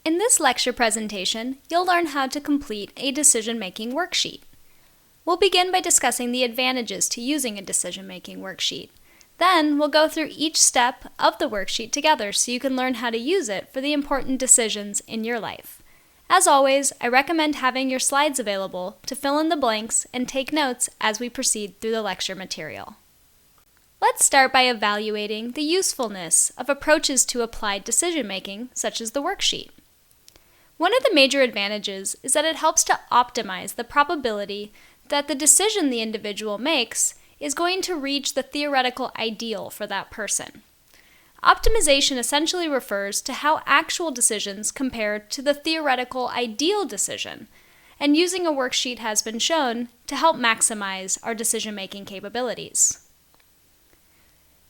In this lecture presentation, you'll learn how to complete a decision-making worksheet. We'll begin by discussing the advantages to using a decision-making worksheet. Then, we'll go through each step of the worksheet together so you can learn how to use it for the important decisions in your life. As always, I recommend having your slides available to fill in the blanks and take notes as we proceed through the lecture material. Let's start by evaluating the usefulness of approaches to applied decision-making, such as the worksheet. One of the major advantages is that it helps to optimize the probability that the decision the individual makes is going to reach the theoretical ideal for that person. Optimization essentially refers to how actual decisions compare to the theoretical ideal decision, and using a worksheet has been shown to help maximize our decision-making capabilities.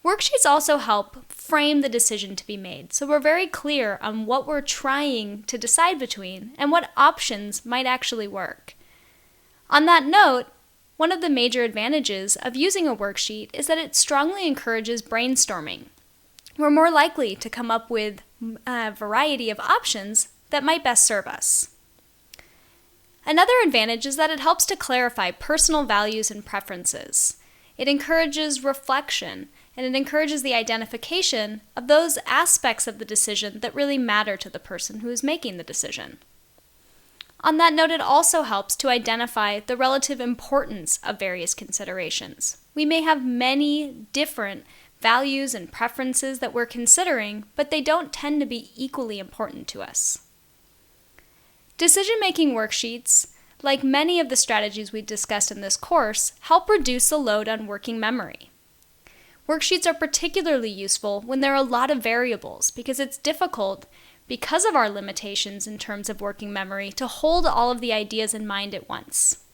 Worksheets also help frame the decision to be made, so we're very clear on what we're trying to decide between and what options might actually work. On that note, one of the major advantages of using a worksheet is that it strongly encourages brainstorming. We're more likely to come up with a variety of options that might best serve us. Another advantage is that it helps to clarify personal values and preferences. It encourages reflection, and it encourages the identification of those aspects of the decision that really matter to the person who is making the decision. On that note, it also helps to identify the relative importance of various considerations. We may have many different values and preferences that we're considering, but they don't tend to be equally important to us. Decision-making worksheets, like many of the strategies we discussed in this course, help reduce the load on working memory. Worksheets are particularly useful when there are a lot of variables because it's difficult, because of our limitations in terms of working memory, to hold all of the ideas in mind at once.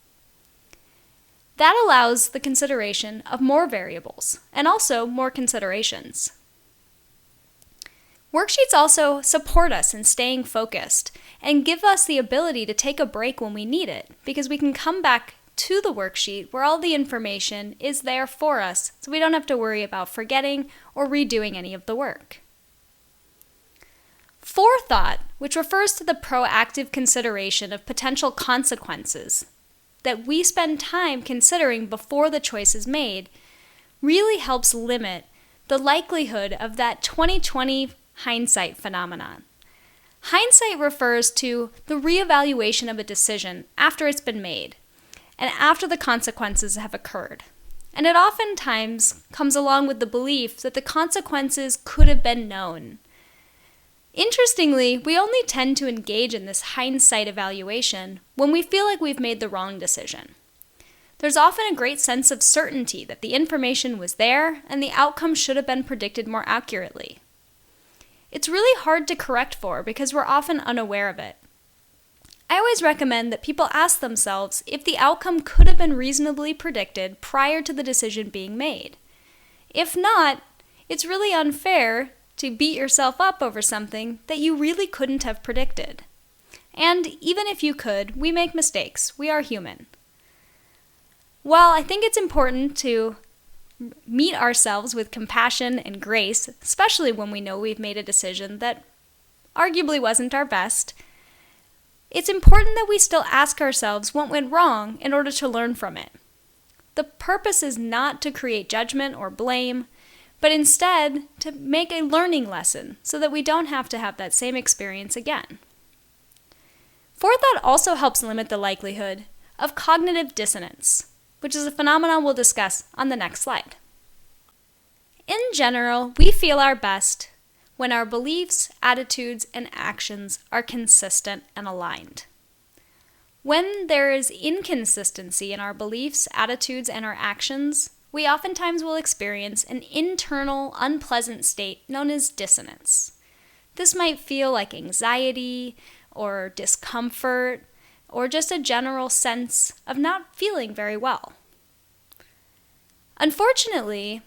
That allows the consideration of more variables and also more considerations. Worksheets also support us in staying focused and give us the ability to take a break when we need it because we can come back to the worksheet where all the information is there for us so we don't have to worry about forgetting or redoing any of the work. Forethought, which refers to the proactive consideration of potential consequences that we spend time considering before the choice is made, really helps limit the likelihood of that 20/20 hindsight phenomenon. Hindsight refers to the reevaluation of a decision after it's been made and after the consequences have occurred. And it oftentimes comes along with the belief that the consequences could have been known. Interestingly, we only tend to engage in this hindsight evaluation when we feel like we've made the wrong decision. There's often a great sense of certainty that the information was there and the outcome should have been predicted more accurately. It's really hard to correct for because we're often unaware of it. I always recommend that people ask themselves if the outcome could have been reasonably predicted prior to the decision being made. If not, it's really unfair to beat yourself up over something that you really couldn't have predicted. And even if you could, we make mistakes. We are human. While I think it's important to meet ourselves with compassion and grace, especially when we know we've made a decision that arguably wasn't our best, it's important that we still ask ourselves what went wrong in order to learn from it. The purpose is not to create judgment or blame, but instead to make a learning lesson so that we don't have to have that same experience again. Forethought also helps limit the likelihood of cognitive dissonance, which is a phenomenon we'll discuss on the next slide. In general, we feel our best when our beliefs, attitudes, and actions are consistent and aligned. When there is inconsistency in our beliefs, attitudes, and our actions, we oftentimes will experience an internal, unpleasant state known as dissonance. This might feel like anxiety or discomfort or just a general sense of not feeling very well. Unfortunately,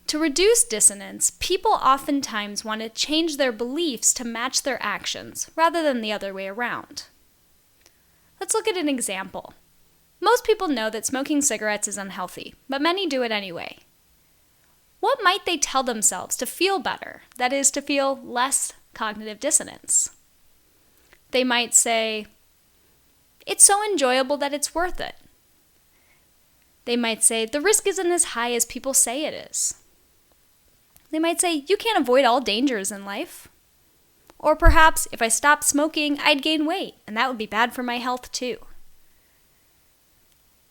to reduce dissonance, people oftentimes want to change their beliefs to match their actions rather than the other way around. Let's look at an example. Most people know that smoking cigarettes is unhealthy, but many do it anyway. What might they tell themselves to feel better? That is, to feel less cognitive dissonance. They might say, "It's so enjoyable that it's worth it." They might say, "The risk isn't as high as people say it is." They might say, "You can't avoid all dangers in life." Or perhaps, "If I stopped smoking, I'd gain weight, and that would be bad for my health too."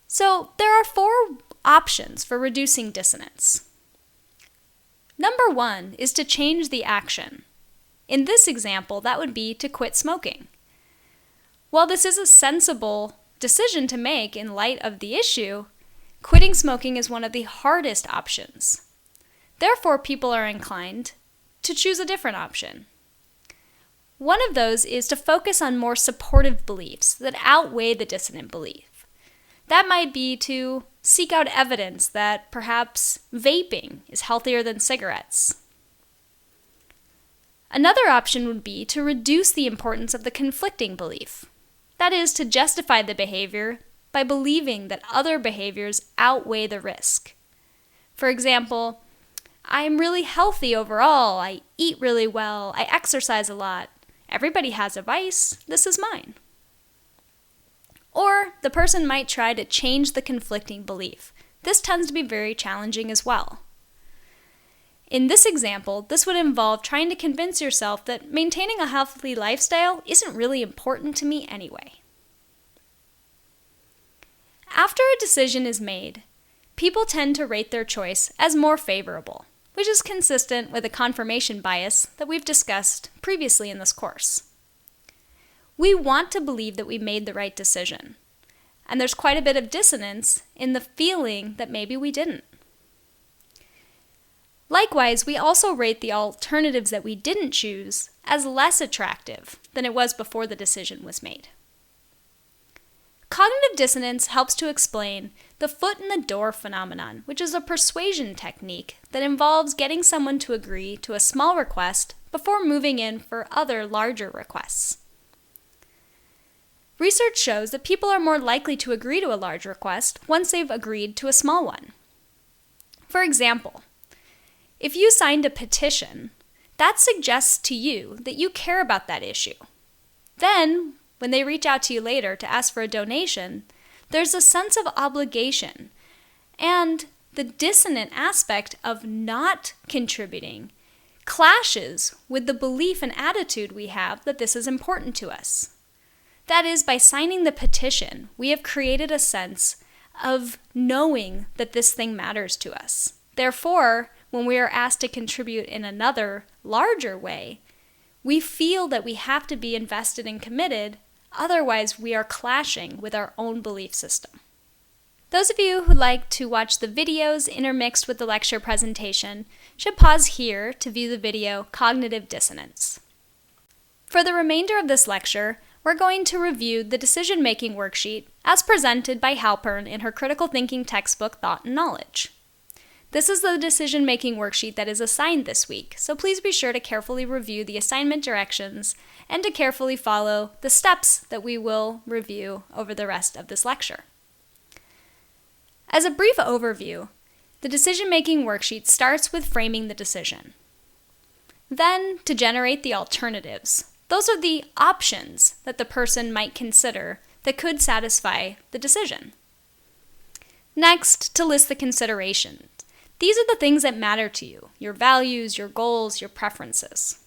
So there are 4 options for reducing dissonance. Number 1 is to change the action. In this example, that would be to quit smoking. While this is a sensible decision to make in light of the issue, quitting smoking is one of the hardest options. Therefore, people are inclined to choose a different option. One of those is to focus on more supportive beliefs that outweigh the dissonant belief. That might be to seek out evidence that perhaps vaping is healthier than cigarettes. Another option would be to reduce the importance of the conflicting belief. That is, to justify the behavior by believing that other behaviors outweigh the risk. For example, "I'm really healthy overall, I eat really well, I exercise a lot. Everybody has a vice, this is mine." Or the person might try to change the conflicting belief. This tends to be very challenging as well. In this example, this would involve trying to convince yourself that maintaining a healthy lifestyle isn't really important to me anyway. After a decision is made, people tend to rate their choice as more favorable, which is consistent with a confirmation bias that we've discussed previously in this course. We want to believe that we made the right decision, and there's quite a bit of dissonance in the feeling that maybe we didn't. Likewise, we also rate the alternatives that we didn't choose as less attractive than it was before the decision was made. Cognitive dissonance helps to explain the foot in the door phenomenon, which is a persuasion technique that involves getting someone to agree to a small request before moving in for other larger requests. Research shows that people are more likely to agree to a large request once they've agreed to a small one. For example, if you signed a petition, that suggests to you that you care about that issue. Then, when they reach out to you later to ask for a donation, there's a sense of obligation, and the dissonant aspect of not contributing clashes with the belief and attitude we have that this is important to us. That is, by signing the petition, we have created a sense of knowing that this thing matters to us. Therefore, when we are asked to contribute in another, larger way, we feel that we have to be invested and committed, otherwise we are clashing with our own belief system. Those of you who like to watch the videos intermixed with the lecture presentation should pause here to view the video Cognitive Dissonance. For the remainder of this lecture, we're going to review the decision-making worksheet as presented by Halpern in her critical thinking textbook, Thought and Knowledge. This is the decision-making worksheet that is assigned this week, so please be sure to carefully review the assignment directions and to carefully follow the steps that we will review over the rest of this lecture. As a brief overview, the decision-making worksheet starts with framing the decision. Then, to generate the alternatives. Those are the options that the person might consider that could satisfy the decision. Next, to list the considerations. These are the things that matter to you, your values, your goals, your preferences.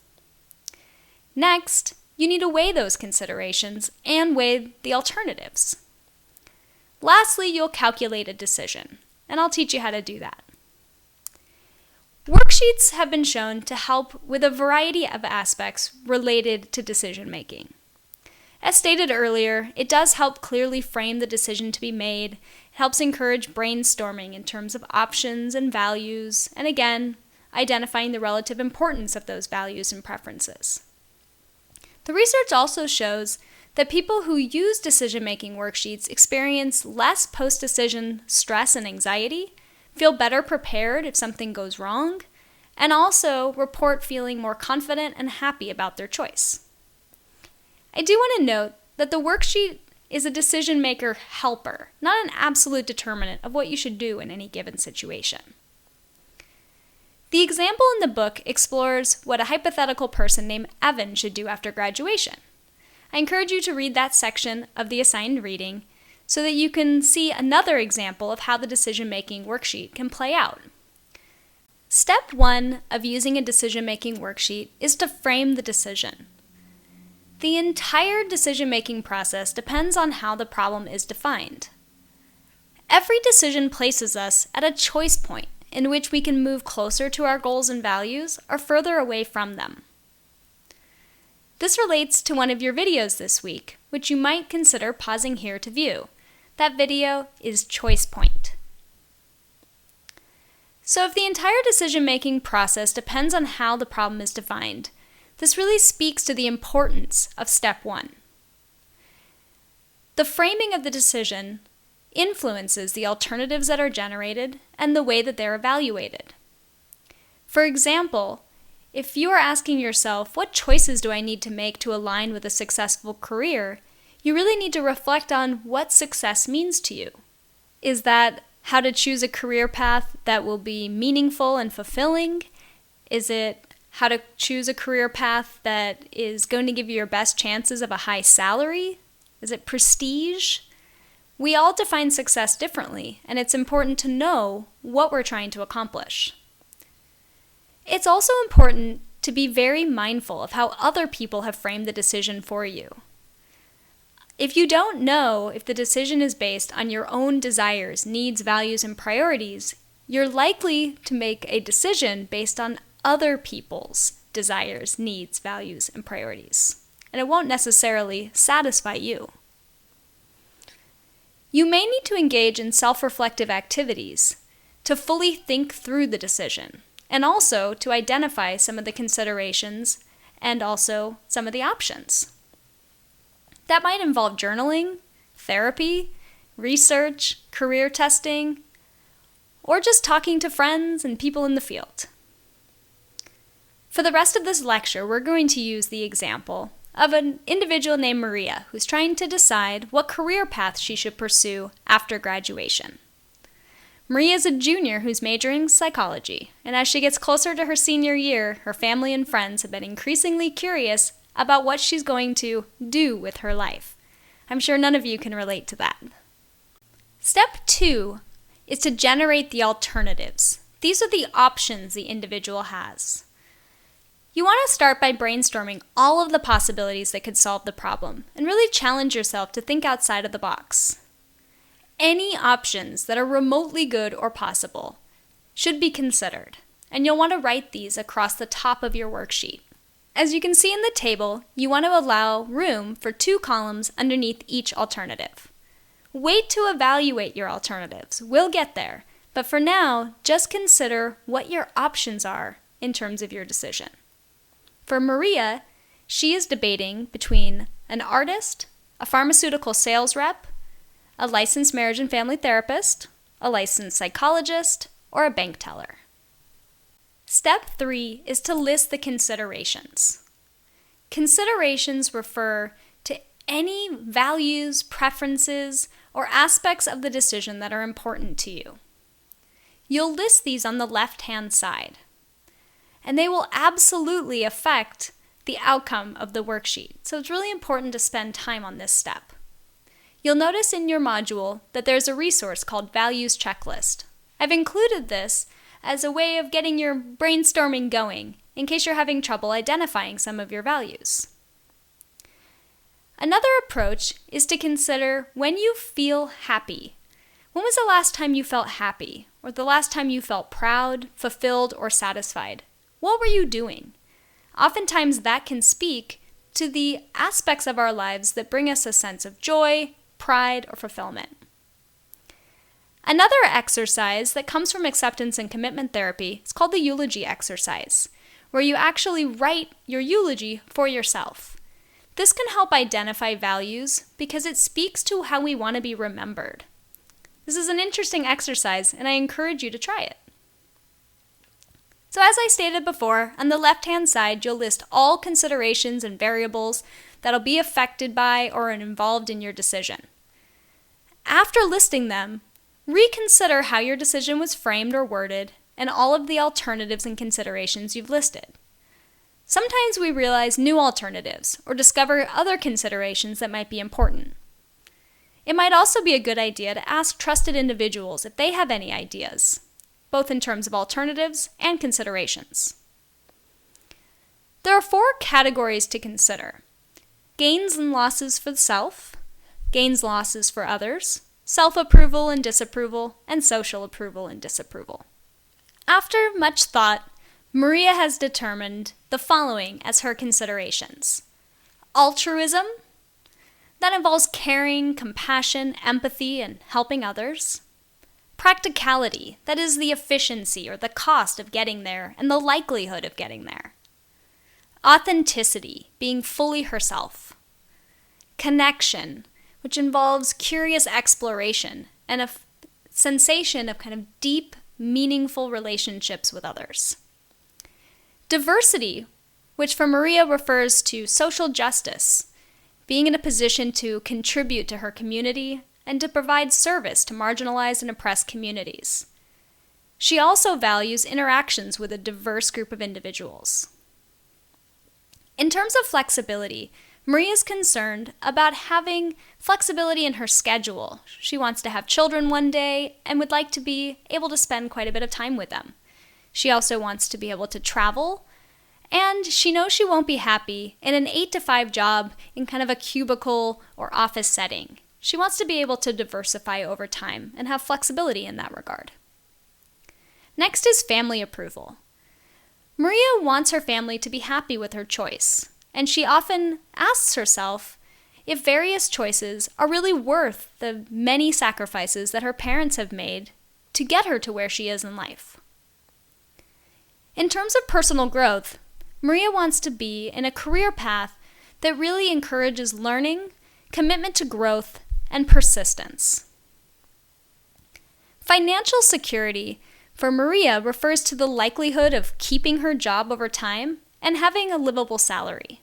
Next, you need to weigh those considerations and weigh the alternatives. Lastly, you'll calculate a decision, and I'll teach you how to do that. Worksheets have been shown to help with a variety of aspects related to decision making. As stated earlier, it does help clearly frame the decision to be made. It helps encourage brainstorming in terms of options and values, and again, identifying the relative importance of those values and preferences. The research also shows that people who use decision-making worksheets experience less post-decision stress and anxiety, feel better prepared if something goes wrong, and also report feeling more confident and happy about their choice. I do want to note that the worksheet is a decision maker helper, not an absolute determinant of what you should do in any given situation. The example in the book explores what a hypothetical person named Evan should do after graduation. I encourage you to read that section of the assigned reading so that you can see another example of how the decision-making worksheet can play out. Step 1 of using a decision-making worksheet is to frame the decision. The entire decision-making process depends on how the problem is defined. Every decision places us at a choice point in which we can move closer to our goals and values or further away from them. This relates to one of your videos this week, which you might consider pausing here to view. That video is Choice Point. So if the entire decision-making process depends on how the problem is defined, this really speaks to the importance of step 1. The framing of the decision influences the alternatives that are generated and the way that they're evaluated. For example, if you are asking yourself, what choices do I need to make to align with a successful career, you really need to reflect on what success means to you. Is that how to choose a career path that will be meaningful and fulfilling? Is it how to choose a career path that is going to give you your best chances of a high salary? Is it prestige? We all define success differently, and it's important to know what we're trying to accomplish. It's also important to be very mindful of how other people have framed the decision for you. If you don't know if the decision is based on your own desires, needs, values, and priorities, you're likely to make a decision based on other people's desires, needs, values, and priorities, and it won't necessarily satisfy you. You may need to engage in self-reflective activities to fully think through the decision, and also to identify some of the considerations and also some of the options. That might involve journaling, therapy, research, career testing, or just talking to friends and people in the field. For the rest of this lecture, we're going to use the example of an individual named Maria who's trying to decide what career path she should pursue after graduation. Maria is a junior who's majoring in psychology, and as she gets closer to her senior year, her family and friends have been increasingly curious about what she's going to do with her life. I'm sure none of you can relate to that. Step 2 is to generate the alternatives. These are the options the individual has. You want to start by brainstorming all of the possibilities that could solve the problem and really challenge yourself to think outside of the box. Any options that are remotely good or possible should be considered, and you'll want to write these across the top of your worksheet. As you can see in the table, you want to allow room for 2 columns underneath each alternative. Wait to evaluate your alternatives. We'll get there, but for now, just consider what your options are in terms of your decision. For Maria, she is debating between an artist, a pharmaceutical sales rep, a licensed marriage and family therapist, a licensed psychologist, or a bank teller. Step 3 is to list the considerations. Considerations refer to any values, preferences, or aspects of the decision that are important to you. You'll list these on the left-hand side, and they will absolutely affect the outcome of the worksheet, so it's really important to spend time on this step. You'll notice in your module that there's a resource called Values Checklist. I've included this as a way of getting your brainstorming going in case you're having trouble identifying some of your values. Another approach is to consider when you feel happy. When was the last time you felt happy, or the last time you felt proud, fulfilled, or satisfied? What were you doing? Oftentimes that can speak to the aspects of our lives that bring us a sense of joy, pride, or fulfillment. Another exercise that comes from acceptance and commitment therapy is called the eulogy exercise, where you actually write your eulogy for yourself. This can help identify values because it speaks to how we want to be remembered. This is an interesting exercise, and I encourage you to try it. So as I stated before, on the left-hand side, you'll list all considerations and variables that'll be affected by or involved in your decision. After listing them, reconsider how your decision was framed or worded and all of the alternatives and considerations you've listed. Sometimes we realize new alternatives or discover other considerations that might be important. It might also be a good idea to ask trusted individuals if they have any ideas, both in terms of alternatives and considerations. There are 4 categories to consider: gains and losses for the self, gains and losses for others, self-approval and disapproval, and social approval and disapproval. After much thought, Maria has determined the following as her considerations: altruism, that involves caring, compassion, empathy, and helping others. Practicality, that is the efficiency or the cost of getting there and the likelihood of getting there. Authenticity, being fully herself. Connection, which involves curious exploration and a sensation of kind of deep, meaningful relationships with others. Diversity, which for Maria refers to social justice, being in a position to contribute to her community and to provide service to marginalized and oppressed communities. She also values interactions with a diverse group of individuals. In terms of flexibility, Maria is concerned about having flexibility in her schedule. She wants to have children one day and would like to be able to spend quite a bit of time with them. She also wants to be able to travel, and she knows she won't be happy in an 8-to-5 job in kind of a cubicle or office setting. She wants to be able to diversify over time and have flexibility in that regard. Next is family approval. Maria wants her family to be happy with her choice, and she often asks herself if various choices are really worth the many sacrifices that her parents have made to get her to where she is in life. In terms of personal growth, Maria wants to be in a career path that really encourages learning, commitment to growth, and persistence. Financial security for Maria refers to the likelihood of keeping her job over time and having a livable salary.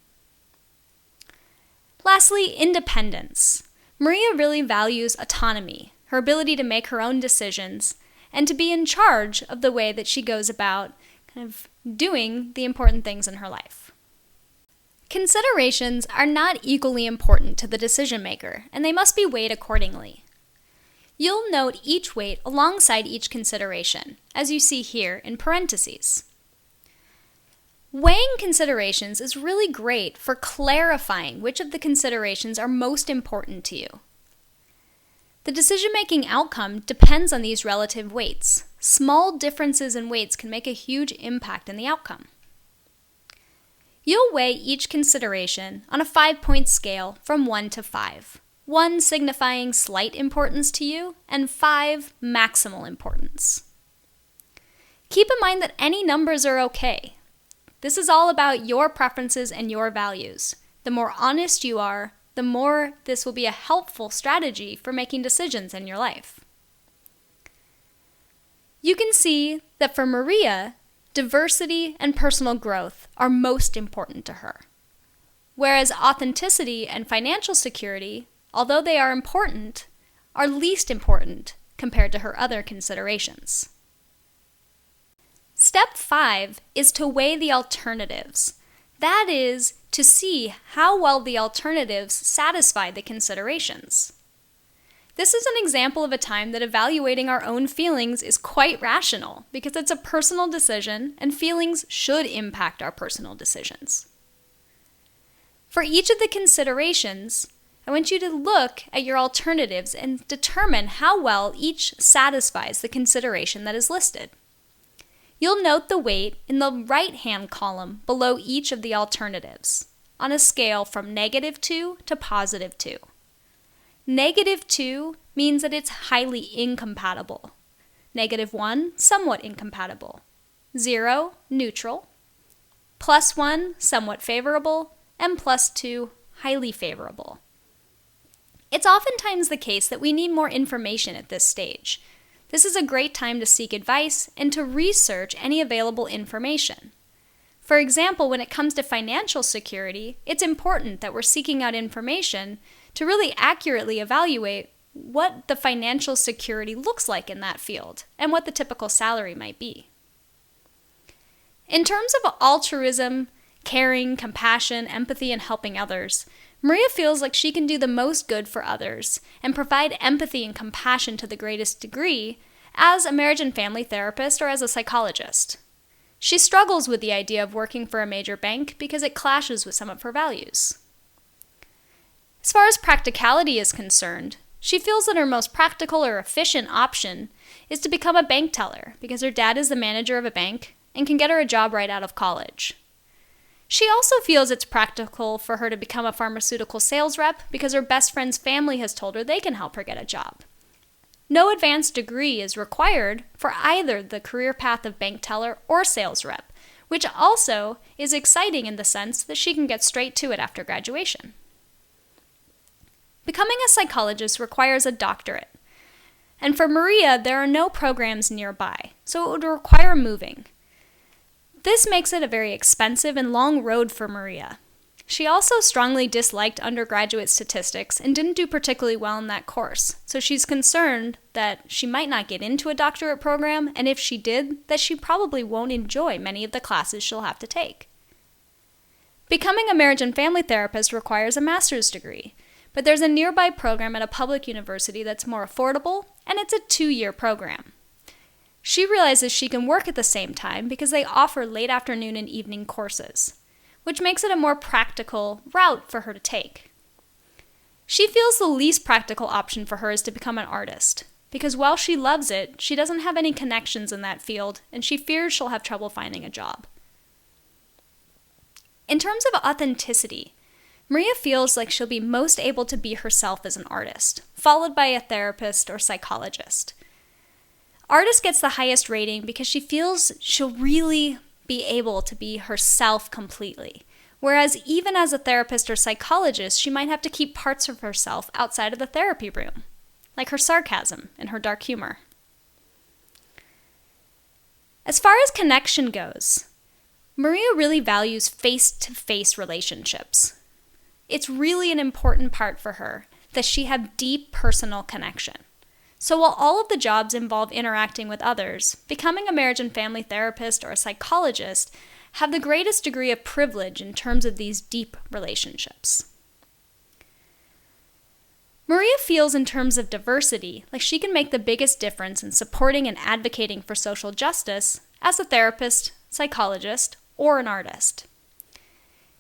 Lastly, independence. Maria really values autonomy, her ability to make her own decisions, and to be in charge of the way that she goes about kind of doing the important things in her life. Considerations are not equally important to the decision maker, and they must be weighed accordingly. You'll note each weight alongside each consideration, as you see here in parentheses. Weighing considerations is really great for clarifying which of the considerations are most important to you. The decision-making outcome depends on these relative weights. Small differences in weights can make a huge impact in the outcome. You'll weigh each consideration on a 5-point scale from 1 to 5, 1 signifying slight importance to you, and 5 maximal importance. Keep in mind that any numbers are okay. This is all about your preferences and your values. The more honest you are, the more this will be a helpful strategy for making decisions in your life. You can see that for Maria, diversity and personal growth are most important to her, whereas authenticity and financial security, although they are important, are least important compared to her other considerations. Step 5 is to weigh the alternatives. That is, to see how well the alternatives satisfy the considerations. This is an example of a time that evaluating our own feelings is quite rational because it's a personal decision and feelings should impact our personal decisions. For each of the considerations, I want you to look at your alternatives and determine how well each satisfies the consideration that is listed. You'll note the weight in the right-hand column below each of the alternatives on a scale from -2 to +2. -2 means that it's highly incompatible. -1, somewhat incompatible. 0, neutral. +1, somewhat favorable. And +2, highly favorable. It's oftentimes the case that we need more information at this stage. This is a great time to seek advice and to research any available information. For example, when it comes to financial security, it's important that we're seeking out information to really accurately evaluate what the financial security looks like in that field and what the typical salary might be. In terms of altruism, caring, compassion, empathy, and helping others, Maria feels like she can do the most good for others and provide empathy and compassion to the greatest degree as a marriage and family therapist or as a psychologist. She struggles with the idea of working for a major bank because it clashes with some of her values. As far as practicality is concerned, she feels that her most practical or efficient option is to become a bank teller because her dad is the manager of a bank and can get her a job right out of college. She also feels it's practical for her to become a pharmaceutical sales rep because her best friend's family has told her they can help her get a job. No advanced degree is required for either the career path of bank teller or sales rep, which also is exciting in the sense that she can get straight to it after graduation. Becoming a psychologist requires a doctorate, and for Maria, there are no programs nearby, so it would require moving. This makes it a very expensive and long road for Maria. She also strongly disliked undergraduate statistics and didn't do particularly well in that course, so she's concerned that she might not get into a doctorate program, and if she did, that she probably won't enjoy many of the classes she'll have to take. Becoming a marriage and family therapist requires a master's degree, but there's a nearby program at a public university that's more affordable, and it's a 2-year program. She realizes she can work at the same time because they offer late afternoon and evening courses, which makes it a more practical route for her to take. She feels the least practical option for her is to become an artist, because while she loves it, she doesn't have any connections in that field, and she fears she'll have trouble finding a job. In terms of authenticity, Maria feels like she'll be most able to be herself as an artist, followed by a therapist or psychologist. Artist gets the highest rating because she feels she'll really be able to be herself completely, whereas even as a therapist or psychologist, she might have to keep parts of herself outside of the therapy room, like her sarcasm and her dark humor. As far as connection goes, Maria really values face-to-face relationships. It's really an important part for her that she have deep personal connection. So while all of the jobs involve interacting with others, becoming a marriage and family therapist or a psychologist have the greatest degree of privilege in terms of these deep relationships. Maria feels in terms of diversity like she can make the biggest difference in supporting and advocating for social justice as a therapist, psychologist, or an artist.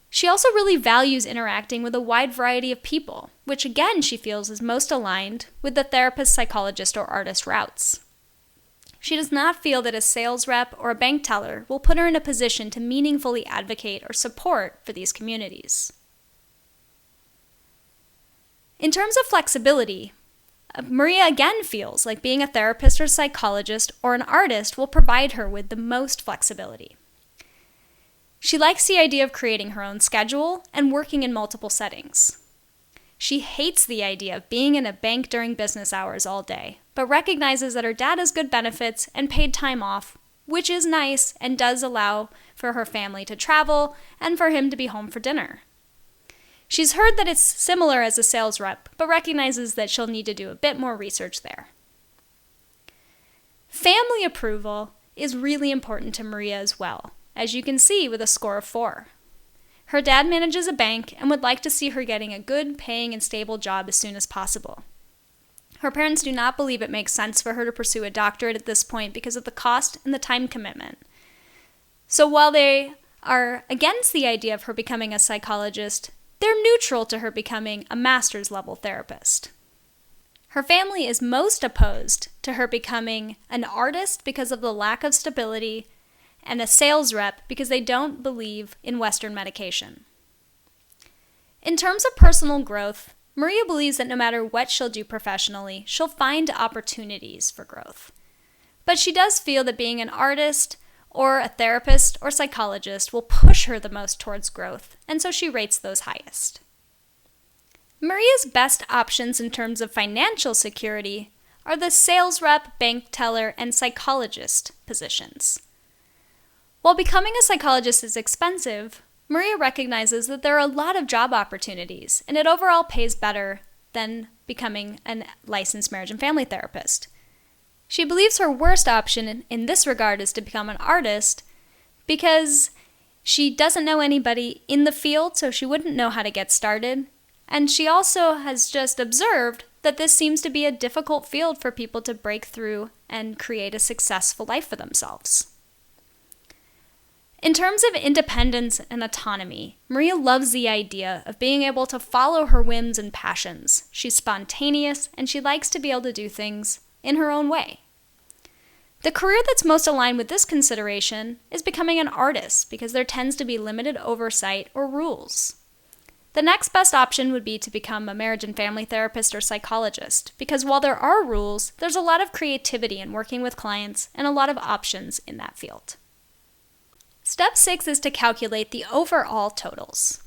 She also really values interacting with a wide variety of people, which again she feels is most aligned with the therapist, psychologist, or artist routes. She does not feel that a sales rep or a bank teller will put her in a position to meaningfully advocate or support for these communities. In terms of flexibility, Maria again feels like being a therapist or psychologist or an artist will provide her with the most flexibility. She likes the idea of creating her own schedule and working in multiple settings. She hates the idea of being in a bank during business hours all day, but recognizes that her dad has good benefits and paid time off, which is nice and does allow for her family to travel and for him to be home for dinner. She's heard that it's similar as a sales rep, but recognizes that she'll need to do a bit more research there. Family approval is really important to Maria as well, as you can see with a score of 4. Her dad manages a bank and would like to see her getting a good, paying, and stable job as soon as possible. Her parents do not believe it makes sense for her to pursue a doctorate at this point because of the cost and the time commitment. So while they are against the idea of her becoming a psychologist, they're neutral to her becoming a master's level therapist. Her family is most opposed to her becoming an artist because of the lack of stability, and a sales rep because they don't believe in Western medication. In terms of personal growth, Maria believes that no matter what she'll do professionally, she'll find opportunities for growth. But she does feel that being an artist or a therapist or psychologist will push her the most towards growth, and so she rates those highest. Maria's best options in terms of financial security are the sales rep, bank teller, and psychologist positions. While becoming a psychologist is expensive, Maria recognizes that there are a lot of job opportunities, and it overall pays better than becoming a licensed marriage and family therapist. She believes her worst option in this regard is to become an artist because She doesn't know anybody in the field, so she wouldn't know how to get started. And she also has just observed that this seems to be a difficult field for people to break through and create a successful life for themselves. In terms of independence and autonomy, Maria loves the idea of being able to follow her whims and passions. She's spontaneous, and she likes to be able to do things in her own way. The career that's most aligned with this consideration is becoming an artist, because there tends to be limited oversight or rules. The next best option would be to become a marriage and family therapist or psychologist, because while there are rules, there's a lot of creativity in working with clients and a lot of options in that field. Step 6 is to calculate the overall totals.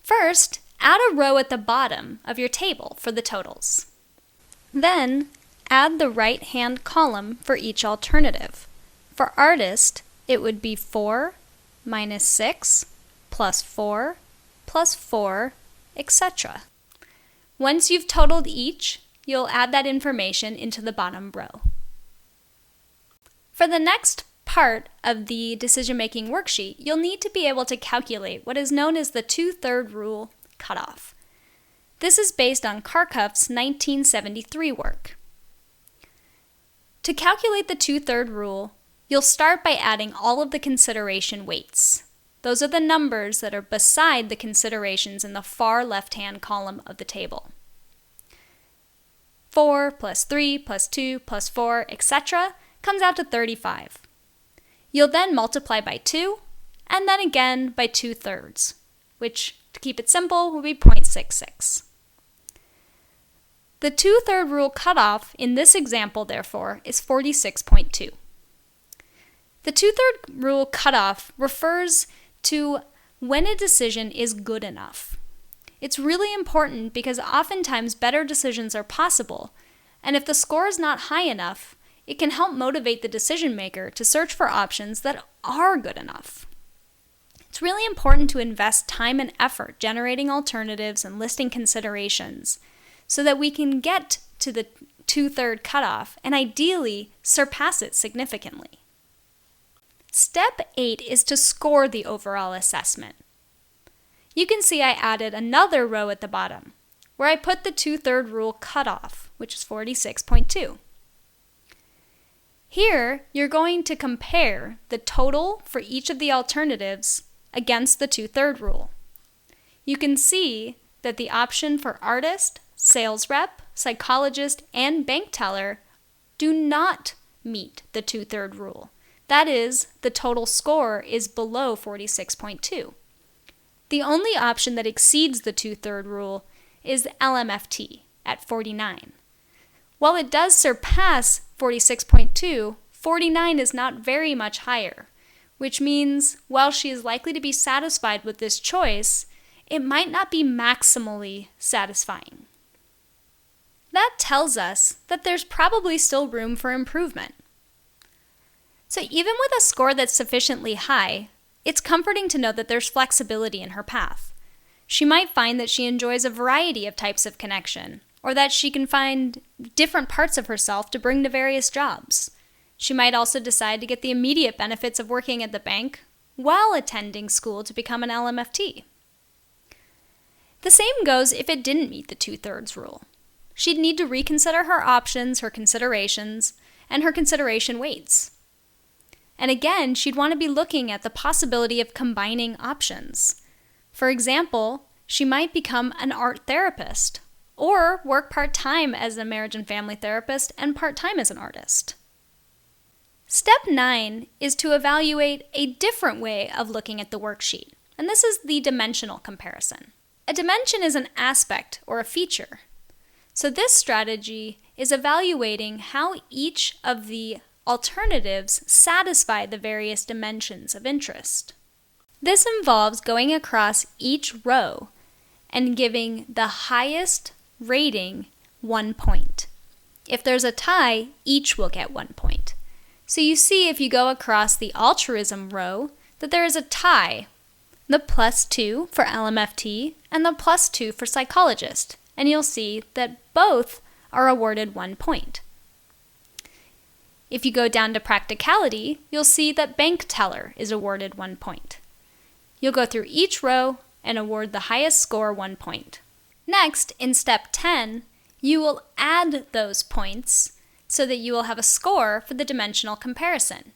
First, add a row at the bottom of your table for the totals. Then, add the right-hand column for each alternative. For artist, it would be 4 minus 6 plus 4 plus 4, etc. Once you've totaled each, you'll add that information into the bottom row. For the next part of the decision-making worksheet, you'll need to be able to calculate what is known as the 2/3 rule cutoff. This is based on Karkoff's 1973 work. To calculate the 2/3 rule, you'll start by adding all of the consideration weights. Those are the numbers that are beside the considerations in the far left-hand column of the table. 4 plus 3 plus 2 plus 4, etc. comes out to 35. You'll then multiply by 2, and then again by 2/3, which, to keep it simple, will be 0.66. The 2/3 rule cutoff in this example, therefore, is 46.2. The 2/3 rule cutoff refers to when a decision is good enough. It's really important because oftentimes better decisions are possible, and if the score is not high enough, it can help motivate the decision maker to search for options that are good enough. It's really important to invest time and effort generating alternatives and listing considerations so that we can get to the 2/3 cutoff and ideally surpass it significantly. Step 8 is to score the overall assessment. You can see I added another row at the bottom, where I put the 2/3 rule cutoff, which is 46.2. Here, you're going to compare the total for each of the alternatives against the 2/3 rule. You can see that the option for artist, sales rep, psychologist, and bank teller do not meet the 2/3 rule. That is, the total score is below 46.2. The only option that exceeds the 2/3 rule is the LMFT at 49. While it does surpass 46.2, 49 is not very much higher, which means while she is likely to be satisfied with this choice, it might not be maximally satisfying. That tells us that there's probably still room for improvement. So even with a score that's sufficiently high, it's comforting to know that there's flexibility in her path. She might find that she enjoys a variety of types of connection, or that she can find different parts of herself to bring to various jobs. She might also decide to get the immediate benefits of working at the bank while attending school to become an LMFT. The same goes if it didn't meet the 2/3 rule. She'd need to reconsider her options, her considerations, and her consideration weights. And again, she'd want to be looking at the possibility of combining options. For example, she might become an art therapist, or work part-time as a marriage and family therapist and part-time as an artist. Step 9 is to evaluate a different way of looking at the worksheet, and this is the dimensional comparison. A dimension is an aspect or a feature. So this strategy is evaluating how each of the alternatives satisfy the various dimensions of interest. This involves going across each row and giving the highest rating 1 point. If there's a tie, each will get 1 point. So you see if you go across the altruism row that there is a tie, the +2 for LMFT and the +2 for psychologist, and you'll see that both are awarded 1 point. If you go down to practicality, you'll see that bank teller is awarded 1 point. You'll go through each row and award the highest score 1 point. Next, in step 10, you will add those points so that you will have a score for the dimensional comparison.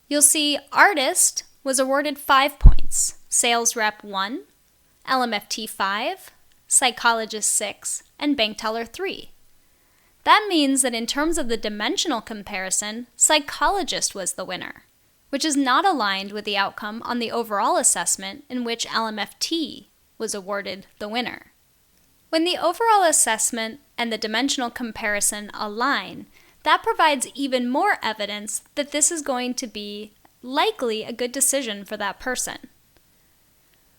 You'll see artist was awarded 5 points, sales rep 1, LMFT 5, psychologist 6, and bank teller 3. That means that in terms of the dimensional comparison, psychologist was the winner, which is not aligned with the outcome on the overall assessment in which LMFT was awarded the winner. When the overall assessment and the dimensional comparison align, that provides even more evidence that this is going to be likely a good decision for that person.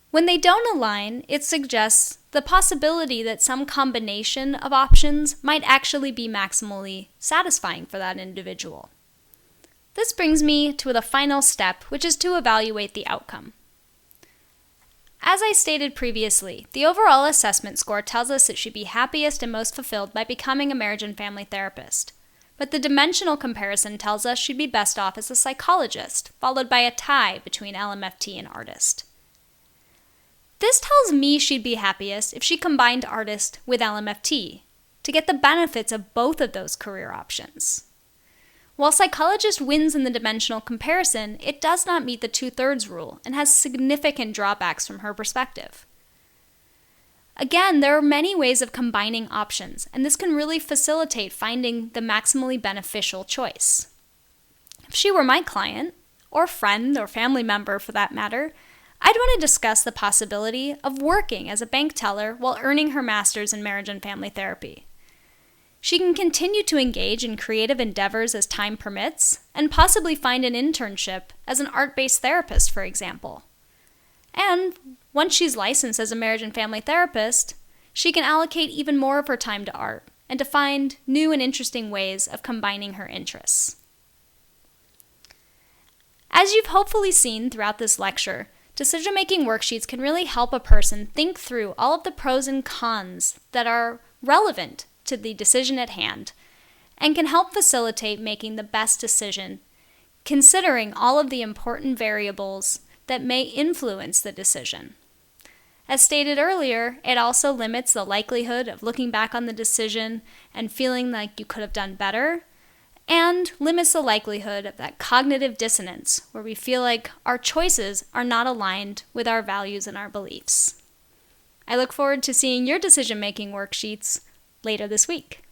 When they don't align, it suggests the possibility that some combination of options might actually be maximally satisfying for that individual. This brings me to the final step, which is to evaluate the outcome. As I stated previously, the overall assessment score tells us that she'd be happiest and most fulfilled by becoming a marriage and family therapist. But the dimensional comparison tells us she'd be best off as a psychologist, followed by a tie between LMFT and artist. This tells me she'd be happiest if she combined artist with LMFT to get the benefits of both of those career options. While psychologist wins in the dimensional comparison, it does not meet the 2/3 rule and has significant drawbacks from her perspective. Again, there are many ways of combining options, and this can really facilitate finding the maximally beneficial choice. If she were my client, or friend or family member for that matter, I'd want to discuss the possibility of working as a bank teller while earning her master's in marriage and family therapy. She can continue to engage in creative endeavors as time permits, and possibly find an internship as an art-based therapist, for example. And once she's licensed as a marriage and family therapist, she can allocate even more of her time to art and to find new and interesting ways of combining her interests. As you've hopefully seen throughout this lecture, decision-making worksheets can really help a person think through all of the pros and cons that are relevant to the decision at hand and can help facilitate making the best decision, considering all of the important variables that may influence the decision. As stated earlier, it also limits the likelihood of looking back on the decision and feeling like you could have done better, and limits the likelihood of that cognitive dissonance where we feel like our choices are not aligned with our values and our beliefs. I look forward to seeing your decision-making worksheets later this week.